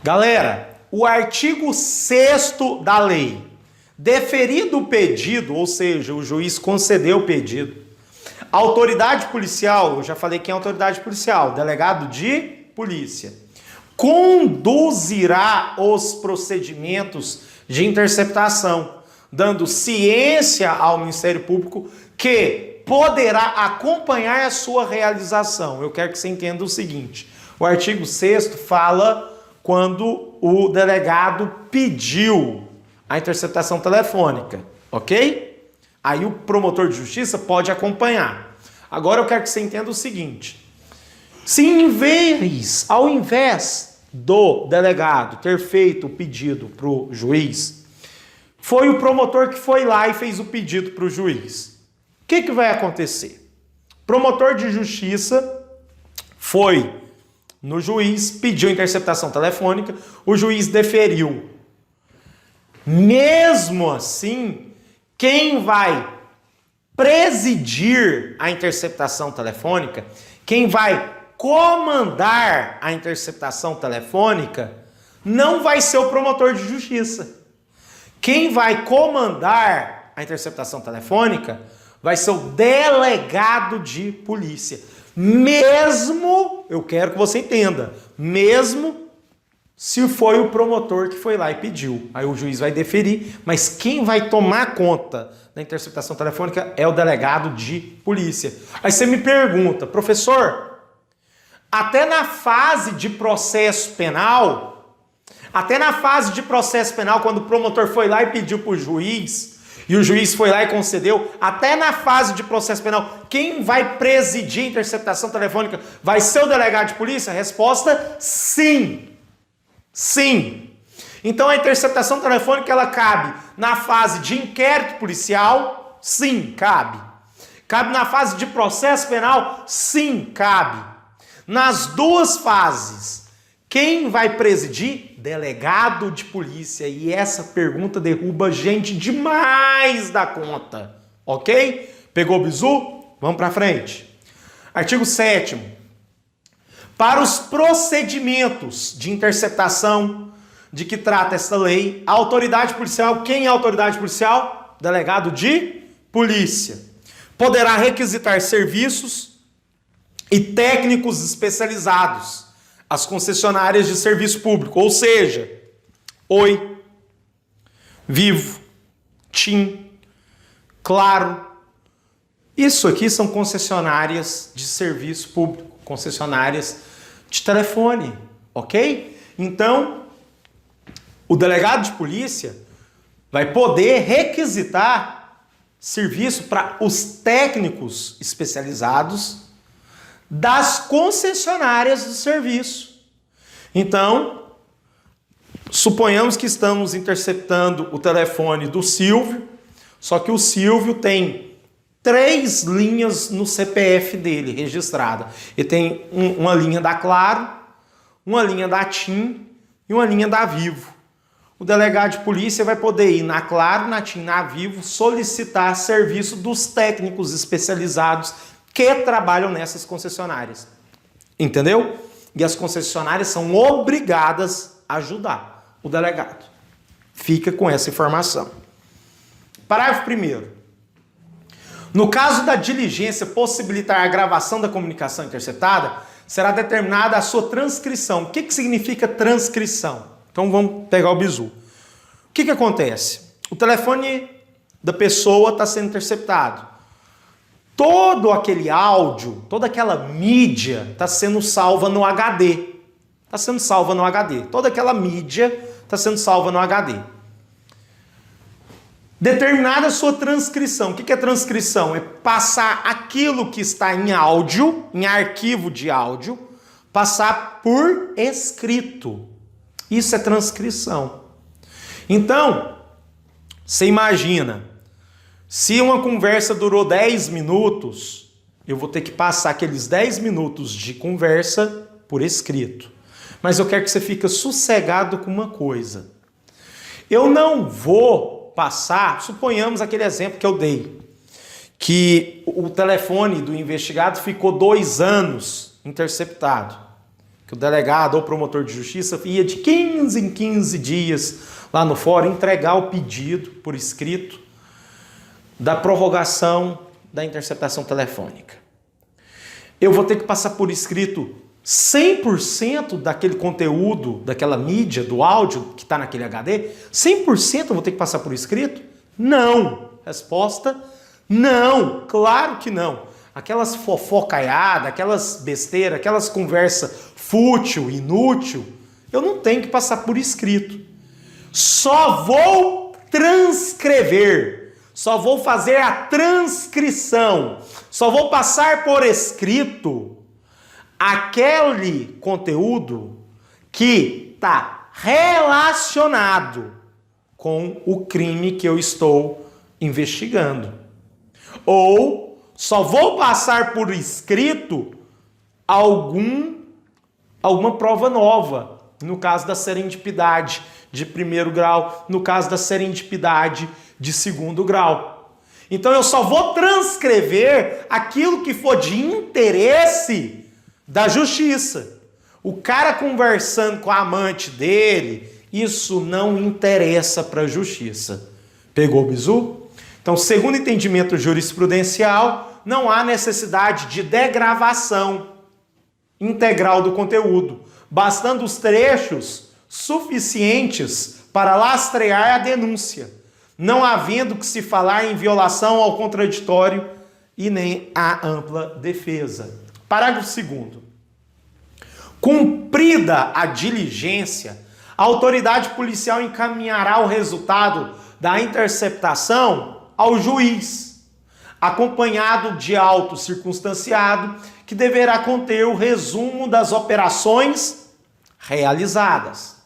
Galera, o artigo 6º da lei, deferido o pedido, ou seja, o juiz concedeu o pedido, a autoridade policial, eu já falei quem é a autoridade policial, delegado de polícia, conduzirá os procedimentos de interceptação, dando ciência ao Ministério Público que poderá acompanhar a sua realização. Eu quero que você entenda o seguinte, o artigo 6º fala quando o delegado pediu a interceptação telefônica, ok? Aí o promotor de justiça pode acompanhar. Agora eu quero que você entenda o seguinte, se ao invés do delegado ter feito o pedido para o juiz, foi o promotor que foi lá e fez o pedido para o juiz, o que vai acontecer? O promotor de justiça foi no juiz, pediu interceptação telefônica, o juiz deferiu. Mesmo assim, quem vai presidir a interceptação telefônica, quem vai comandar a interceptação telefônica, não vai ser o promotor de justiça. Quem vai comandar a interceptação telefônica vai ser o delegado de polícia. Mesmo, eu quero que você entenda, mesmo se foi o promotor que foi lá e pediu. Aí o juiz vai deferir, mas quem vai tomar conta da interceptação telefônica é o delegado de polícia. Aí você me pergunta, professor, até na fase de processo penal, quando o promotor foi lá e pediu para o juiz, e o juiz foi lá e concedeu, até na fase de processo penal, quem vai presidir a interceptação telefônica vai ser o delegado de polícia? Resposta, sim. Sim. Então a interceptação telefônica ela cabe na fase de inquérito policial? Sim, cabe. Cabe na fase de processo penal? Sim, cabe. Nas duas fases, quem vai presidir? Delegado de polícia. E essa pergunta derruba gente demais da conta. Ok? Pegou o bizu? Vamos para frente. Artigo 7º. Para os procedimentos de interceptação de que trata esta lei, a autoridade policial, quem é a autoridade policial? Delegado de polícia. Poderá requisitar serviços e técnicos especializados às concessionárias de serviço público, ou seja, Oi, Vivo, TIM, Claro. Isso aqui são concessionárias de serviço público, concessionárias de telefone, ok? Então, o delegado de polícia vai poder requisitar serviço para os técnicos especializados das concessionárias de serviço. Então, suponhamos que estamos interceptando o telefone do Silvio, só que o Silvio tem 3 linhas no CPF dele registrada. Ele tem uma linha da Claro, uma linha da TIM e uma linha da Vivo. O delegado de polícia vai poder ir na Claro, na TIM, na Vivo, solicitar serviço dos técnicos especializados que trabalham nessas concessionárias. Entendeu? E as concessionárias são obrigadas a ajudar o delegado. Fica com essa informação. Parágrafo 1º. No caso da diligência possibilitar a gravação da comunicação interceptada, será determinada a sua transcrição. O que significa transcrição? Então vamos pegar o bizu. O que acontece? O telefone da pessoa está sendo interceptado. Todo aquele áudio, toda aquela mídia está sendo salva no HD. Está sendo salva no HD. Toda aquela mídia está sendo salva no HD. Determinada a sua transcrição. O que é transcrição? É passar aquilo que está em áudio, em arquivo de áudio, passar por escrito. Isso é transcrição. Então, você imagina, se uma conversa durou 10 minutos, eu vou ter que passar aqueles 10 minutos de conversa por escrito. Mas eu quero que você fique sossegado com uma coisa. Eu não vou passar, suponhamos aquele exemplo que eu dei, que o telefone do investigado ficou 2 anos interceptado. que o delegado ou promotor de justiça ia de 15 em 15 dias lá no fórum entregar o pedido por escrito da prorrogação da interceptação telefônica. Eu vou ter que passar por escrito 100% daquele conteúdo, daquela mídia, do áudio que está naquele HD? 100% eu vou ter que passar por escrito? Não. Resposta, não. Claro que não. Aquelas fofocaiadas, aquelas besteiras, aquelas conversas fútil, inútil, eu não tenho que passar por escrito. Só vou transcrever, só vou fazer a transcrição, só vou passar por escrito aquele conteúdo que está relacionado com o crime que eu estou investigando. Ou só vou passar por escrito alguma prova nova, no caso da serendipidade de primeiro grau, no caso da serendipidade de segundo grau. Então eu só vou transcrever aquilo que for de interesse da justiça. O cara conversando com a amante dele, isso não interessa para a justiça. Pegou o bizu? Então, segundo entendimento jurisprudencial, não há necessidade de degravação integral do conteúdo, bastando os trechos suficientes para lastrear a denúncia, não havendo que se falar em violação ao contraditório e nem à ampla defesa. Parágrafo 2º. Cumprida a diligência, a autoridade policial encaminhará o resultado da interceptação ao juiz, acompanhado de auto circunstanciado que deverá conter o resumo das operações realizadas.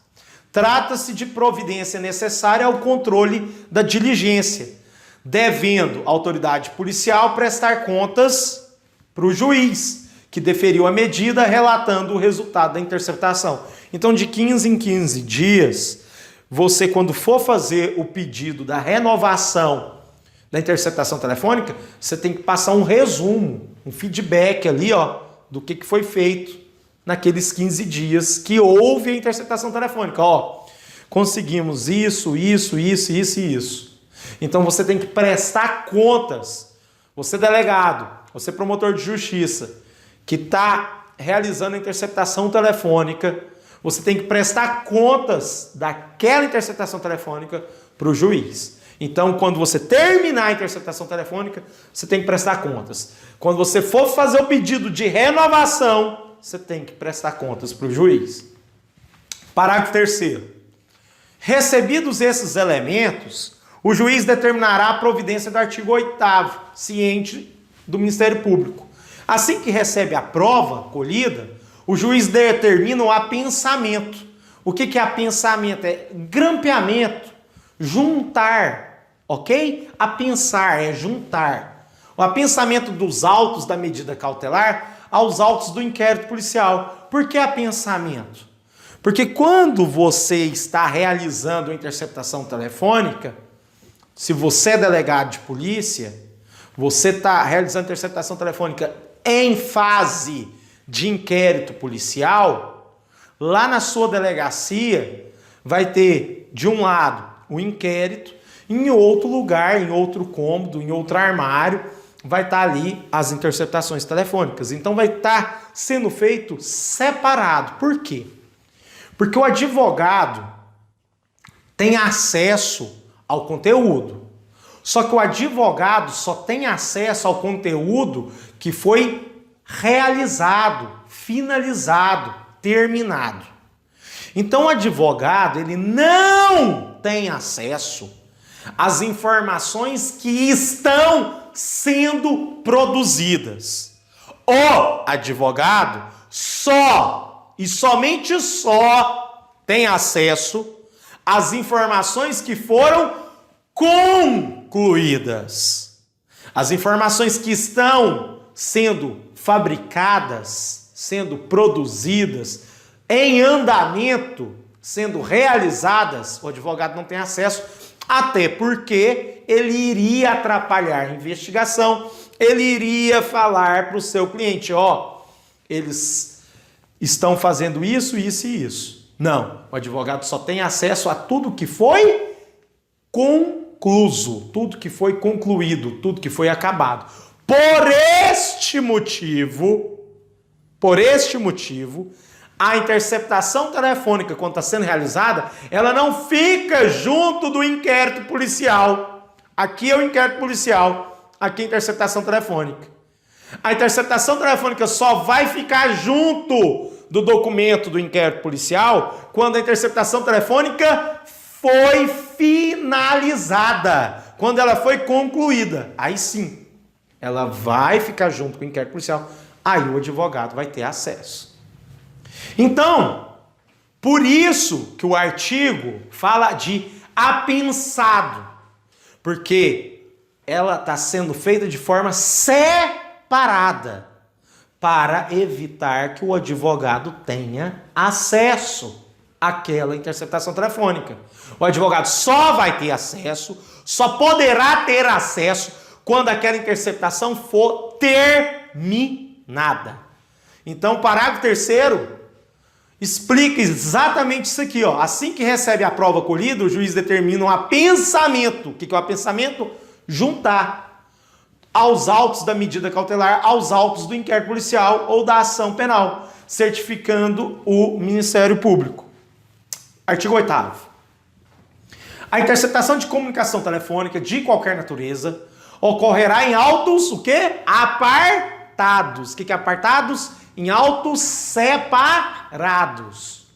Trata-se de providência necessária ao controle da diligência, devendo a autoridade policial prestar contas para o juiz, que deferiu a medida, relatando o resultado da interceptação. Então, de 15 em 15 dias, você, quando for fazer o pedido da renovação da interceptação telefônica, você tem que passar um resumo, um feedback ali, ó, do que foi feito naqueles 15 dias que houve a interceptação telefônica. Ó, conseguimos isso. Então você tem que prestar contas. Você delegado, você promotor de justiça, que está realizando a interceptação telefônica, você tem que prestar contas daquela interceptação telefônica para o juiz. Então, quando você terminar a interceptação telefônica, você tem que prestar contas. Quando você for fazer o pedido de renovação, você tem que prestar contas para o juiz. Parágrafo 3º. Recebidos esses elementos, o juiz determinará a providência do artigo 8º, ciente do Ministério Público. Assim que recebe a prova colhida, o juiz determina o apensamento. O que é apensamento? É grampeamento, juntar. Ok? Apensar é juntar. O apensamento dos autos da medida cautelar aos autos do inquérito policial. Por que apensamento? Porque quando você está realizando a interceptação telefônica, se você é delegado de polícia, você está realizando a interceptação telefônica em fase de inquérito policial, lá na sua delegacia vai ter, de um lado, o inquérito, em outro lugar, em outro cômodo, em outro armário, vai estar ali as interceptações telefônicas. Então vai estar sendo feito separado. Por quê? Porque o advogado tem acesso ao conteúdo. Só que o advogado só tem acesso ao conteúdo que foi realizado, finalizado, terminado. Então o advogado, ele não tem acesso às informações que estão sendo produzidas. O advogado só e somente só tem acesso às informações que foram concluídas. As informações que estão sendo fabricadas, sendo produzidas, em andamento, sendo realizadas, o advogado não tem acesso, até porque ele iria atrapalhar a investigação, ele iria falar para o seu cliente, ó, eles estão fazendo isso, isso e isso. Não, o advogado só tem acesso a tudo que foi concluso, tudo que foi concluído, tudo que foi acabado. Por este motivo, a interceptação telefônica, quando está sendo realizada, ela não fica junto do inquérito policial. Aqui é o inquérito policial, aqui é a interceptação telefônica. A interceptação telefônica só vai ficar junto do documento do inquérito policial quando a interceptação telefônica foi finalizada, quando ela foi concluída. Aí sim, ela vai ficar junto com o inquérito policial, aí o advogado vai ter acesso. Então, por isso que o artigo fala de apensado, porque ela está sendo feita de forma separada, para evitar que o advogado tenha acesso àquela interceptação telefônica. O advogado só vai ter acesso, só poderá ter acesso quando aquela interceptação for terminada. Então, o parágrafo 3º explica exatamente isso aqui, ó. Assim que recebe a prova colhida, o juiz determina um apensamento. O que é o apensamento? Juntar aos autos da medida cautelar, aos autos do inquérito policial ou da ação penal, certificando o Ministério Público. Artigo 8º. A interceptação de comunicação telefônica de qualquer natureza ocorrerá em autos, o quê? Apartados. O que é apartados? Em autos separados.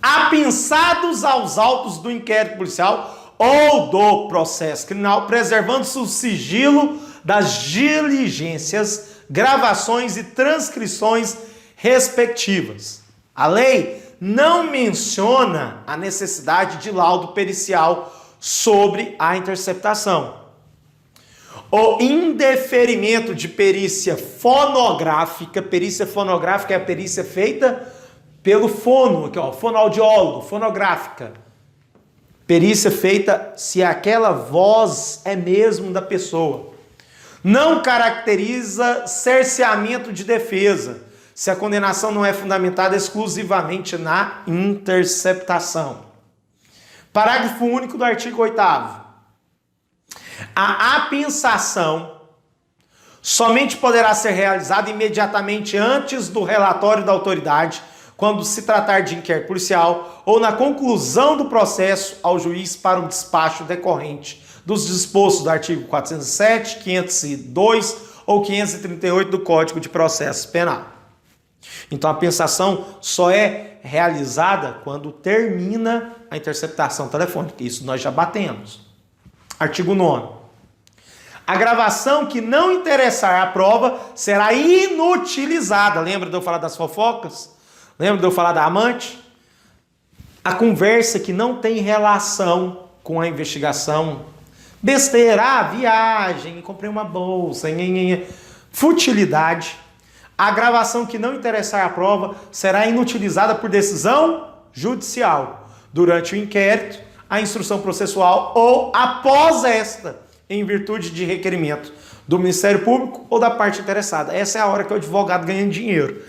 Apensados aos autos do inquérito policial ou do processo criminal, preservando-se o sigilo das diligências, gravações e transcrições respectivas. A lei não menciona a necessidade de laudo pericial sobre a interceptação. O indeferimento de perícia fonográfica é a perícia feita pelo fono, aqui, ó, fonoaudiólogo, fonográfica. Perícia feita se aquela voz é mesmo da pessoa. Não caracteriza cerceamento de defesa, se a condenação não é fundamentada exclusivamente na interceptação. Parágrafo único do artigo 8º. A apensação somente poderá ser realizada imediatamente antes do relatório da autoridade, quando se tratar de inquérito policial, ou na conclusão do processo ao juiz para o despacho decorrente dos dispostos do artigo 407, 502 ou 538 do Código de Processo Penal. Então a apensação só é realizada quando termina a interceptação telefônica. Isso nós já batemos. Artigo 9º. A gravação que não interessar à prova será inutilizada. Lembra de eu falar das fofocas? Lembra de eu falar da amante? A conversa que não tem relação com a investigação. Besteira, viagem, comprei uma bolsa, futilidade. A gravação que não interessar à prova será inutilizada por decisão judicial, durante o inquérito, a instrução processual ou após esta, em virtude de requerimento do Ministério Público ou da parte interessada. Essa é a hora que o advogado ganha dinheiro.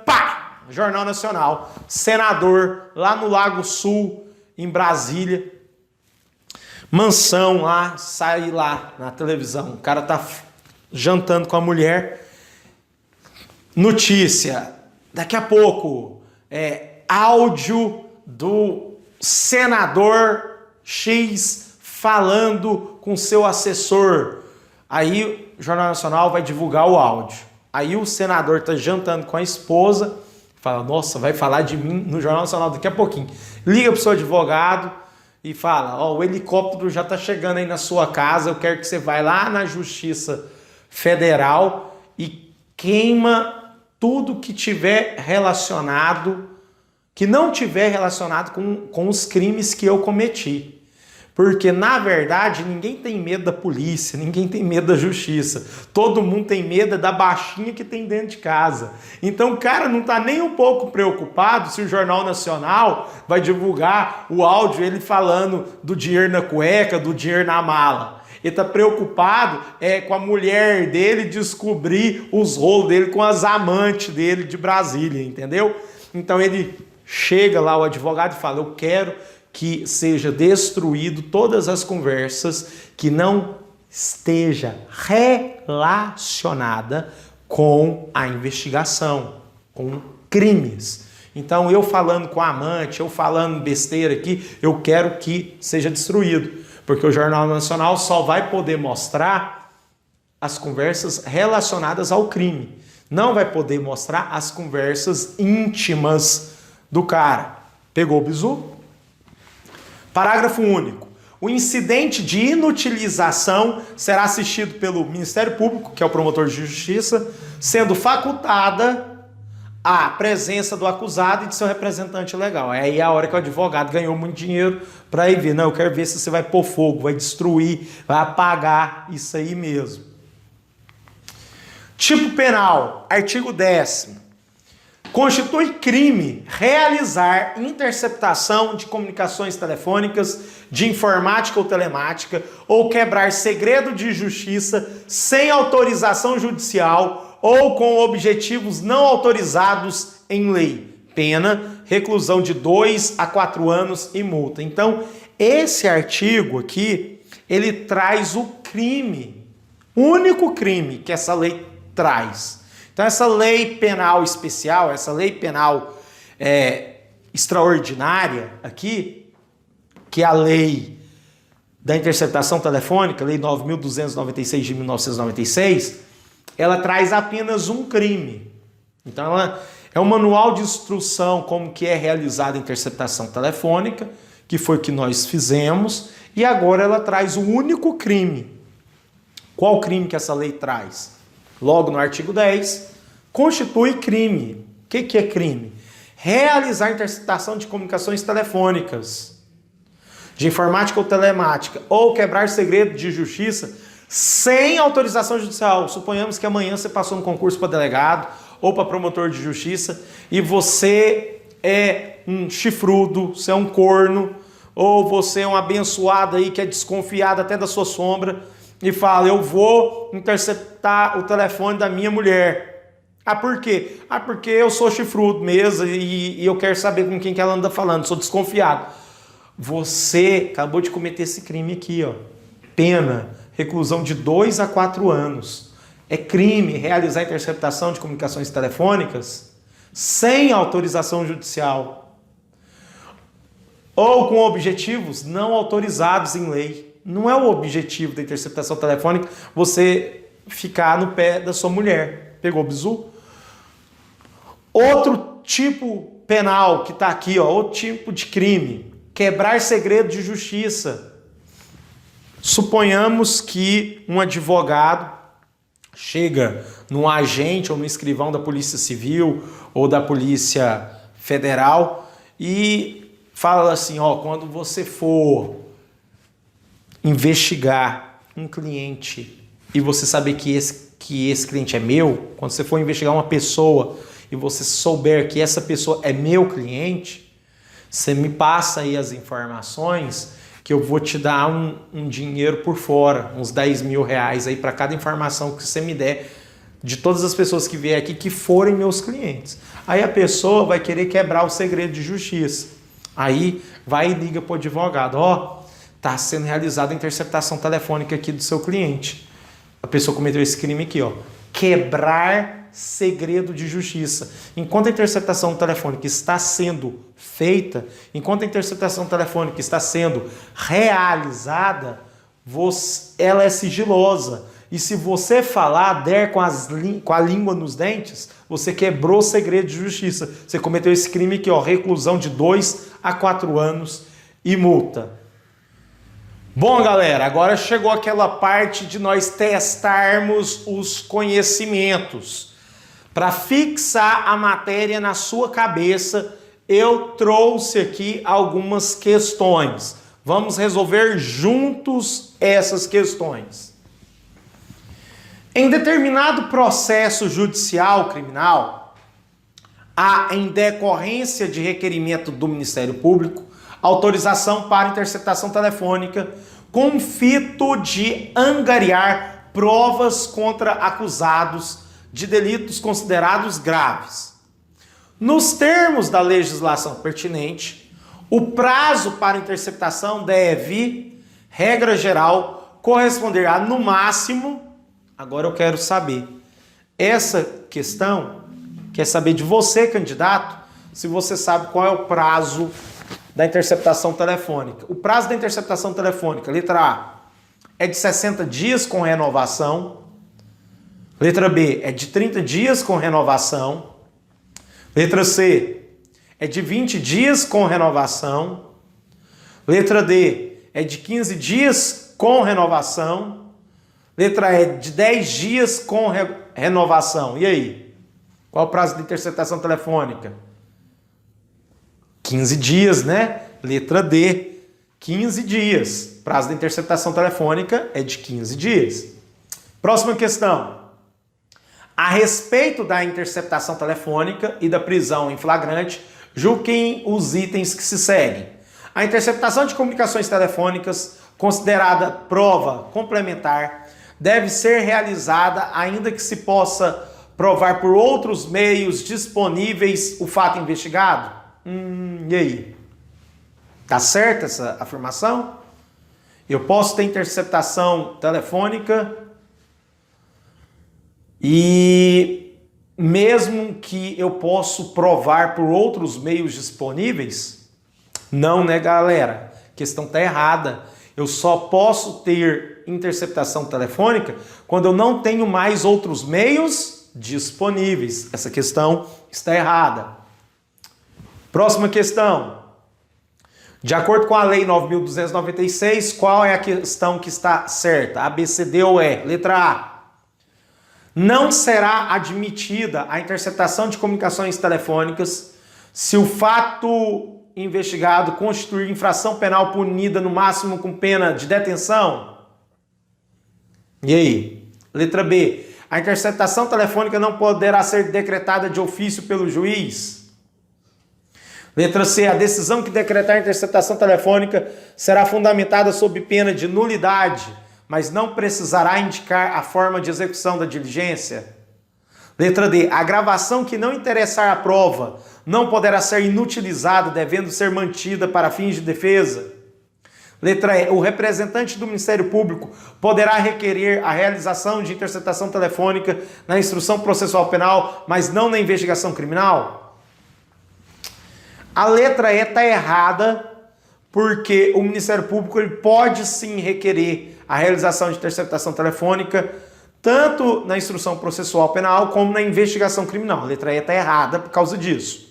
Pá! Jornal Nacional. Senador lá no Lago Sul, em Brasília. Mansão lá, sai lá na televisão. O cara tá jantando com a mulher. Notícia. Daqui a pouco, áudio do senador X falando com seu assessor. Aí o Jornal Nacional vai divulgar o áudio. Aí o senador está jantando com a esposa, fala, nossa, vai falar de mim no Jornal Nacional daqui a pouquinho. Liga para o seu advogado e fala, ó, o helicóptero já está chegando aí na sua casa, eu quero que você vá lá na Justiça Federal e queima tudo que tiver relacionado, que não tiver relacionado com os crimes que eu cometi. Porque, na verdade, ninguém tem medo da polícia, ninguém tem medo da justiça. Todo mundo tem medo da baixinha que tem dentro de casa. Então, o cara não está nem um pouco preocupado se o Jornal Nacional vai divulgar o áudio, ele falando do dinheiro na cueca, do dinheiro na mala. Ele está preocupado com a mulher dele descobrir os rolos dele com as amantes dele de Brasília, entendeu? Então ele chega lá, o advogado, e fala: eu quero que seja destruído todas as conversas que não esteja relacionada com a investigação, com crimes. Então, eu falando com a amante, eu falando besteira aqui, eu quero que seja destruído, porque o Jornal Nacional só vai poder mostrar as conversas relacionadas ao crime. Não vai poder mostrar as conversas íntimas do cara. Pegou o bizu? Parágrafo único. O incidente de inutilização será assistido pelo Ministério Público, que é o promotor de justiça, sendo facultada a presença do acusado e de seu representante legal. Aí é a hora que o advogado ganhou muito dinheiro para ir ver. Não, eu quero ver se você vai pôr fogo, vai destruir, vai apagar isso aí mesmo. Tipo penal, artigo 10º. Constitui crime realizar interceptação de comunicações telefônicas, de informática ou telemática, ou quebrar segredo de justiça sem autorização judicial ou com objetivos não autorizados em lei. Pena, reclusão de 2 a 4 anos e multa. Então, esse artigo aqui, ele traz o crime, o único crime que essa lei traz. Então, essa lei penal especial, essa lei penal extraordinária aqui, que é a lei da interceptação telefônica, lei 9.296 de 1996, ela traz apenas um crime. Então, ela é um manual de instrução como que é realizada a interceptação telefônica, que foi o que nós fizemos, e agora ela traz o único crime. Qual crime que essa lei traz? Logo no artigo 10, constitui crime. O que é crime? Realizar interceptação de comunicações telefônicas, de informática ou telemática, ou quebrar segredo de justiça sem autorização judicial. Suponhamos que amanhã você passou no concurso para delegado ou para promotor de justiça e você é um chifrudo, você é um corno, ou você é um abençoado aí que é desconfiado até da sua sombra e fala: eu vou interceptar o telefone da minha mulher. Ah, por quê? Ah, porque eu sou chifrudo mesmo e eu quero saber com quem que ela anda falando, sou desconfiado. Você acabou de cometer esse crime aqui, ó. Pena, reclusão de 2 a 4 anos. É crime realizar interceptação de comunicações telefônicas sem autorização judicial ou com objetivos não autorizados em lei. Não é o objetivo da interceptação telefônica você ficar no pé da sua mulher. Pegou o bizu? Outro tipo penal que está aqui, ó, outro tipo de crime, quebrar segredo de justiça. Suponhamos que um advogado chega num agente ou no escrivão da Polícia Civil ou da Polícia Federal e fala assim: ó, quando você for investigar um cliente e você saber que esse cliente é meu, quando você for investigar uma pessoa e você souber que essa pessoa é meu cliente, você me passa aí as informações que eu vou te dar um dinheiro por fora, uns 10 mil reais aí para cada informação que você me der de todas as pessoas que vier aqui que forem meus clientes. Aí a pessoa vai querer quebrar o segredo de justiça. Aí vai e liga para o advogado: ó, está sendo realizada a interceptação telefônica aqui do seu cliente. A pessoa cometeu esse crime aqui, ó, quebrar segredo de justiça. Enquanto a interceptação telefônica está sendo feita, enquanto a interceptação telefônica está sendo realizada, ela é sigilosa. E se você falar, der com a língua nos dentes, você quebrou o segredo de justiça. Você cometeu esse crime aqui, ó, reclusão de 2 a 4 anos e multa. Bom, galera, agora chegou aquela parte de nós testarmos os conhecimentos. Para fixar a matéria na sua cabeça, eu trouxe aqui algumas questões. Vamos resolver juntos essas questões. Em determinado processo judicial criminal, há, em decorrência de requerimento do Ministério Público, autorização para interceptação telefônica com o fito de angariar provas contra acusados de delitos considerados graves. Nos termos da legislação pertinente, o prazo para interceptação deve, regra geral, corresponder a, no máximo, agora eu quero saber, essa questão, quer saber de você, candidato, se você sabe qual é o prazo da interceptação telefônica. O prazo da interceptação telefônica, letra A, é de 60 dias com renovação. Letra B, é de 30 dias com renovação. Letra C, é de 20 dias com renovação. Letra D, é de 15 dias com renovação. Letra E, de 10 dias com renovação. E aí? Qual o prazo de interceptação telefônica? 15 dias, né? Letra D, 15 dias. Prazo de interceptação telefônica é de 15 dias. Próxima questão. A respeito da interceptação telefônica e da prisão em flagrante, julguem os itens que se seguem. A interceptação de comunicações telefônicas, considerada prova complementar, deve ser realizada ainda que se possa provar por outros meios disponíveis o fato investigado? E aí? Tá certa essa afirmação? Eu posso ter interceptação telefônica e mesmo que eu possa provar por outros meios disponíveis? Não, né, galera? A questão tá errada. Eu só posso ter interceptação telefônica quando eu não tenho mais outros meios disponíveis. Essa questão está errada. Próxima questão. De acordo com a Lei 9.296, qual é a questão que está certa? A, B, C, D ou E? Letra A. Não será admitida a interceptação de comunicações telefônicas se o fato investigado constituir infração penal punida no máximo com pena de detenção? E aí? Letra B. A interceptação telefônica não poderá ser decretada de ofício pelo juiz? Letra C. A decisão que decretar a interceptação telefônica será fundamentada sob pena de nulidade, mas não precisará indicar a forma de execução da diligência? Letra D. A gravação que não interessar à prova não poderá ser inutilizada, devendo ser mantida para fins de defesa? Letra E. O representante do Ministério Público poderá requerer a realização de interceptação telefônica na instrução processual penal, mas não na investigação criminal? A letra E está errada, porque o Ministério Público ele pode sim requerer a realização de interceptação telefônica tanto na instrução processual penal como na investigação criminal. A letra E está errada por causa disso.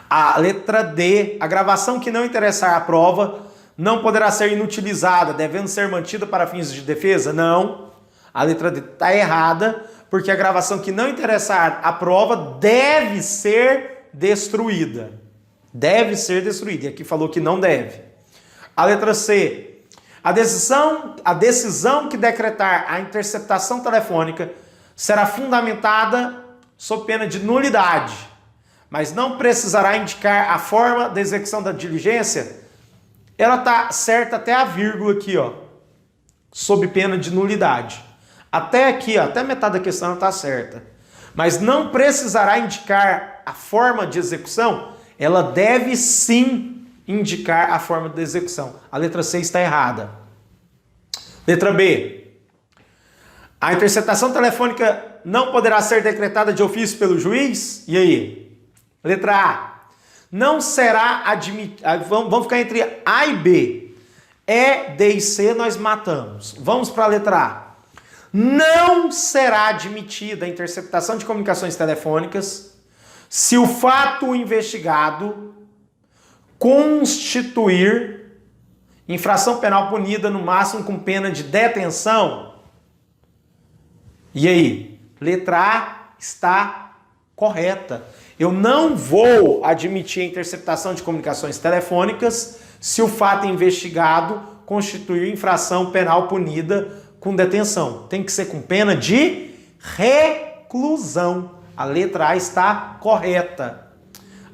A letra D, a gravação que não interessar à prova não poderá ser inutilizada, devendo ser mantida para fins de defesa? Não. A letra D está errada, porque a gravação que não interessar à prova deve ser destruída. Deve ser destruída. E aqui falou que não deve. A letra C. A decisão que decretar a interceptação telefônica será fundamentada sob pena de nulidade, mas não precisará indicar a forma da execução da diligência? Ela está certa até a vírgula aqui, ó, sob pena de nulidade. Até aqui, ó, até metade da questão está certa. Mas não precisará indicar a forma de execução? Ela deve sim indicar a forma de execução. A letra C está errada. Letra B. A interceptação telefônica não poderá ser decretada de ofício pelo juiz? E aí? Letra A. Não será admitida... Vamos ficar entre A e B. E, D e C nós matamos. Vamos para a letra A. Não será admitida a interceptação de comunicações telefônicas se o fato investigado constituir infração penal punida no máximo com pena de detenção? E aí? Letra A está correta. Eu não vou admitir a interceptação de comunicações telefônicas se o fato investigado constituir infração penal punida com detenção. Tem que ser com pena de reclusão. A letra A está correta.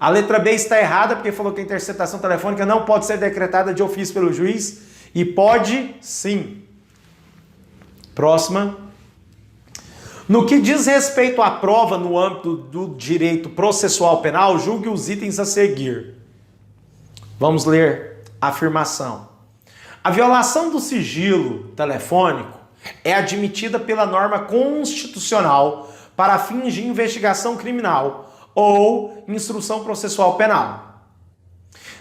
A letra B está errada porque falou que a interceptação telefônica não pode ser decretada de ofício pelo juiz E pode sim. Próxima. No que diz respeito à prova no âmbito do direito processual penal, julgue os itens a seguir. Vamos ler a afirmação. A violação do sigilo telefônico é admitida pela norma constitucional para fins de investigação criminal ou instrução processual penal,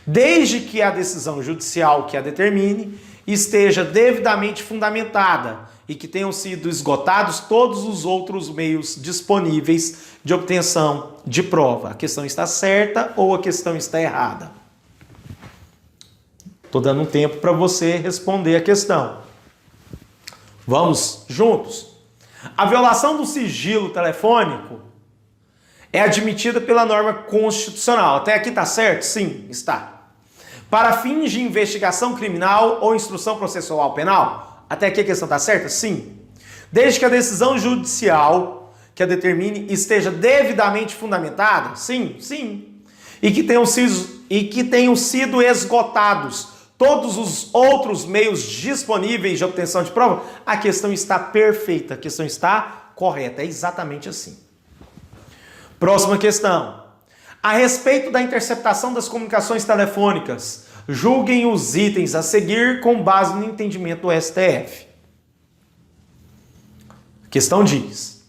desde que a decisão judicial que a determine esteja devidamente fundamentada e que tenham sido esgotados todos os outros meios disponíveis de obtenção de prova. A questão está certa ou a questão está errada? Estou dando um tempo para você responder a questão. Vamos juntos? A violação do sigilo telefônico é admitida pela norma constitucional. Até aqui está certo? Sim, está. Para fins de investigação criminal ou instrução processual penal? Até aqui a questão está certa? Sim. Desde que a decisão judicial que a determine esteja devidamente fundamentada? Sim, sim. E que tenham sido esgotados todos os outros meios disponíveis de obtenção de prova? A questão está perfeita, a questão está correta, é exatamente assim. Próxima questão. A respeito da interceptação das comunicações telefônicas, julguem os itens a seguir com base no entendimento do STF. A questão diz: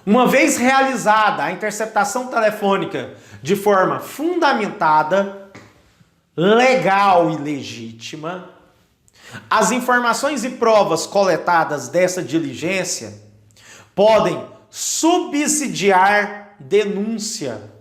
uma vez realizada a interceptação telefônica de forma fundamentada, legal e legítima, as informações e provas coletadas dessa diligência podem subsidiar denúncia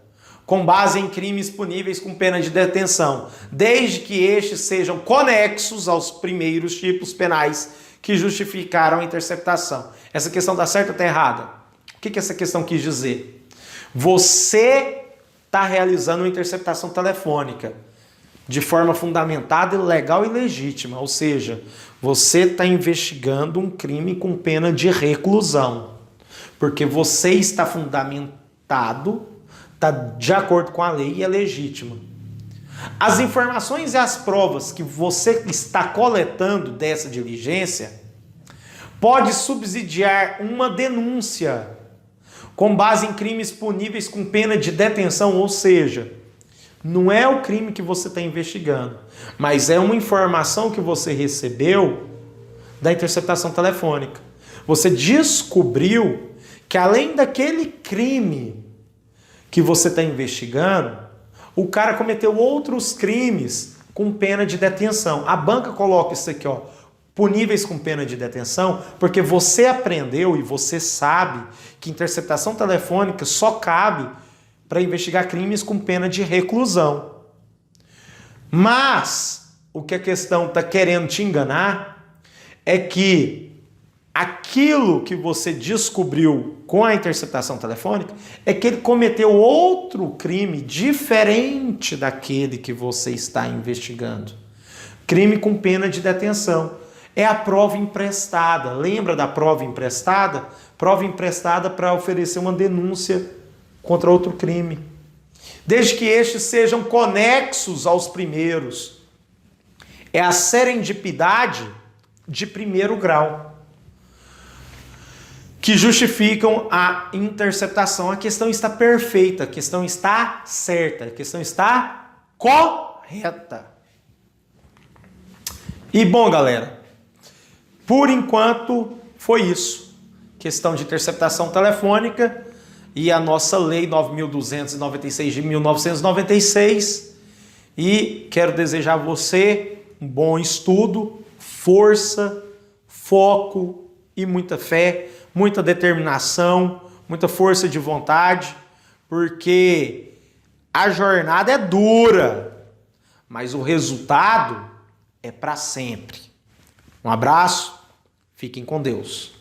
com base em crimes puníveis com pena de detenção, desde que estes sejam conexos aos primeiros tipos penais que justificaram a interceptação. Essa questão está certa ou está errada? O que essa questão quis dizer? Você está realizando uma interceptação telefônica de forma fundamentada, legal e legítima, ou seja, você está investigando um crime com pena de reclusão, porque você está fundamentado, está de acordo com a lei e é legítimo. As informações e as provas que você está coletando dessa diligência pode subsidiar uma denúncia com base em crimes puníveis com pena de detenção, ou seja, não é o crime que você está investigando, mas é uma informação que você recebeu da interceptação telefônica. Você descobriu que além daquele crime que você está investigando, o cara cometeu outros crimes com pena de detenção. A banca coloca isso aqui, ó, puníveis com pena de detenção, porque você aprendeu e você sabe que interceptação telefônica só cabe para investigar crimes com pena de reclusão. Mas o que a questão está querendo te enganar é que aquilo que você descobriu com a interceptação telefônica é que ele cometeu outro crime diferente daquele que você está investigando. Crime com pena de detenção. É a prova emprestada. Lembra da prova emprestada? Prova emprestada para oferecer uma denúncia contra outro crime. Desde que estes sejam conexos aos primeiros. É a serendipidade de primeiro grau que justificam a interceptação. A questão está perfeita, a questão está certa, a questão está correta. E bom, galera, por enquanto foi isso. Questão de interceptação telefônica e a nossa lei 9.296 de 1996. E quero desejar a você um bom estudo, força, foco e muita fé, muita determinação, muita força de vontade, porque a jornada é dura, mas o resultado é para sempre. Um abraço, fiquem com Deus.